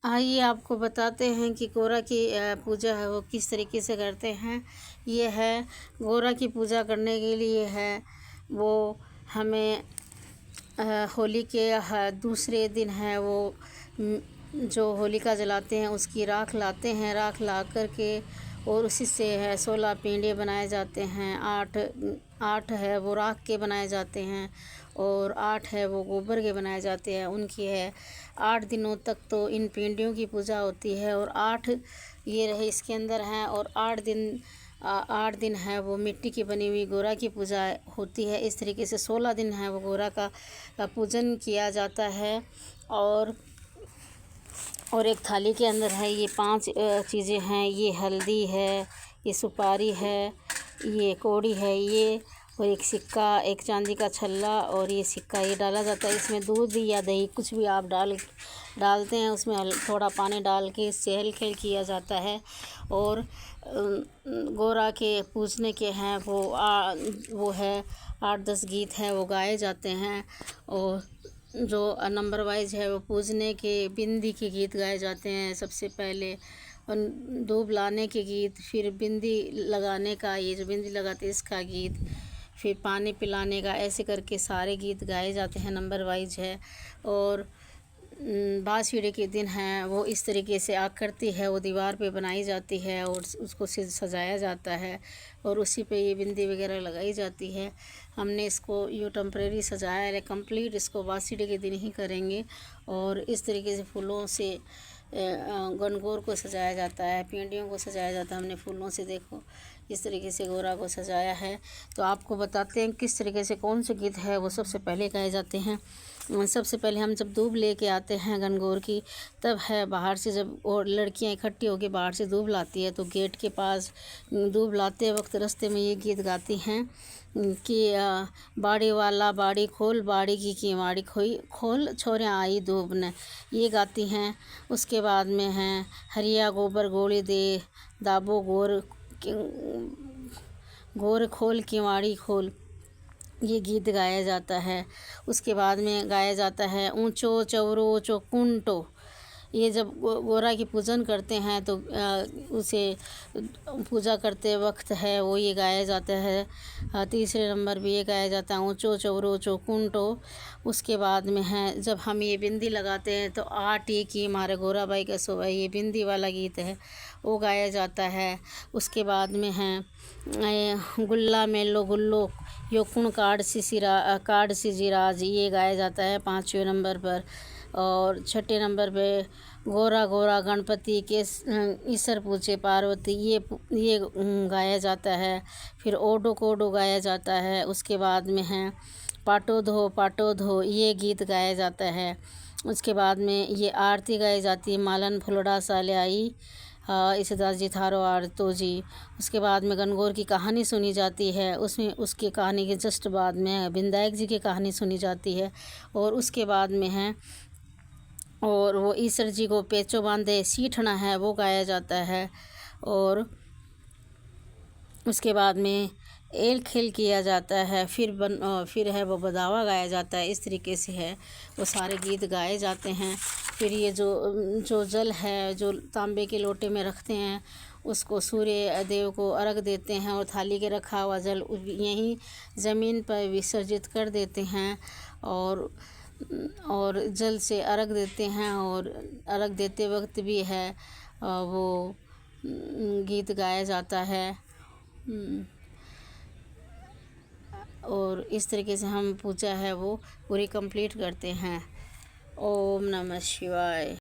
आइए आपको बताते हैं कि गोरा की पूजा है वो किस तरीके से करते हैं। ये है गोरा की पूजा करने के लिए है वो हमें होली के दूसरे दिन है वो जो होलिका जलाते हैं उसकी राख लाते हैं। राख ला कर के और उसी से है 16 पेंडे बनाए जाते हैं। आठ है वो राख के बनाए जाते हैं और 8 है वो गोबर के बनाए जाते हैं। उनकी है 8 दिनों तक तो इन पेंडियों की पूजा होती है और 8 ये रहे इसके अंदर हैं और 8 दिन है वो मिट्टी की बनी हुई गोरा की पूजा होती है। इस तरीके से 16 दिन है वो गोरा का पूजन किया जाता है। और एक थाली के अंदर है ये 5 चीज़ें हैं। ये हल्दी है, ये सुपारी है, ये कौड़ी है, ये और एक सिक्का, एक चांदी का छल्ला और ये सिक्का ये डाला जाता है। इसमें दूध या दही कुछ भी आप डालते हैं। उसमें थोड़ा पानी डाल के इससे हल खेल किया जाता है। और गोरा के पूजने के हैं वो है 8-10 गीत हैं वो गाए जाते हैं। और जो नंबर वाइज है वो पूजने के बिंदी के गीत गाए जाते हैं सबसे पहले। दूब लाने के गीत, फिर बिंदी लगाने का, ये जो बिंदी लगाते इसका गीत, फिर पानी पिलाने का, ऐसे करके सारे गीत गाए जाते हैं नंबर वाइज है। और बाँसुरी के दिन है वो इस तरीके से आकृति है वो दीवार पे बनाई जाती है और उसको सजाया जाता है और उसी पे ये बिंदी वगैरह लगाई जाती है। हमने इसको यूँ टेम्परेरी सजाया है, कंप्लीट इसको बाँसुरी के दिन ही करेंगे। और इस तरीके से फूलों से गणगौर को सजाया जाता है, पेंडियों को सजाया जाता है। हमने फूलों से देखो इस तरीके से गोरा को सजाया है। तो आपको बताते हैं किस तरीके से कौन से गीत है वो सबसे पहले गाए जाते हैं। सबसे पहले हम जब दूब लेके आते हैं गणगौर की, तब है बाहर से जब और लड़कियां इकट्ठी होकर बाहर से दूब लाती है तो गेट के पास दूब लाते वक्त रास्ते में ये गीत गाती हैं कि बाड़ी वाला बाड़ी खोल, बाड़ी की किवाड़ी खोल, छोरियाँ आई दूब ने, ये गाती हैं। उसके बाद में हैं हरिया गोबर गोली दे, दाबो गोर खोल किवाड़ी खोल, ये गीत गाया जाता है। उसके बाद में गाया जाता है ऊंचो चौरो चौकुंटो। ये जब गोरा की पूजन करते हैं तो उसे पूजा करते वक्त है वो ये गाया जाता है। तीसरे नंबर भी ये गाया जाता है ऊंचो चौरो चौकुंटो। उसके बाद में है जब हम ये बिंदी लगाते हैं तो आटी की हमारे गोरा भाई का सोभा, ये बिंदी वाला गीत है वो गाया जाता है। उसके बाद में है गुल्ला मेलो गुल्लो यो कुण कार्ड सी जिराज, ये गाया जाता है 5वें नंबर पर। और 6ठे नंबर पे गोरा गोरा गणपति के ईसर पूछे पार्वती, ये गाया जाता है। फिर ओडो कोडो गाया जाता है। उसके बाद में है पाटो धो, ये गीत गाया जाता है। उसके बाद में ये आरती गाई जाती है मालन फुलड़ा साले आई इस दास जी थारो आरतो जी। उसके बाद में गणगौर की कहानी सुनी जाती है। उसमें उसकी कहानी के जस्ट बाद में विनायक जी की कहानी सुनी जाती है। और उसके बाद में है और वो ईश्वर जी को पेचो बांधे सीठना है वो गाया जाता है। और उसके बाद में एल खेल किया जाता है। फिर है वो बदावा गाया जाता है। इस तरीके से है वो सारे गीत गाए जाते हैं। फिर ये जो जल है जो तांबे के लोटे में रखते हैं उसको सूर्य देव को अर्घ देते हैं और थाली के रखा हुआ जल यहीं ज़मीन पर विसर्जित कर देते हैं। और जल से अर्घ देते हैं और अर्घ देते वक्त भी है वो गीत गाया जाता है। और इस तरीके से हम पूजा है वो पूरी कंप्लीट करते हैं। ओम नमः शिवाय।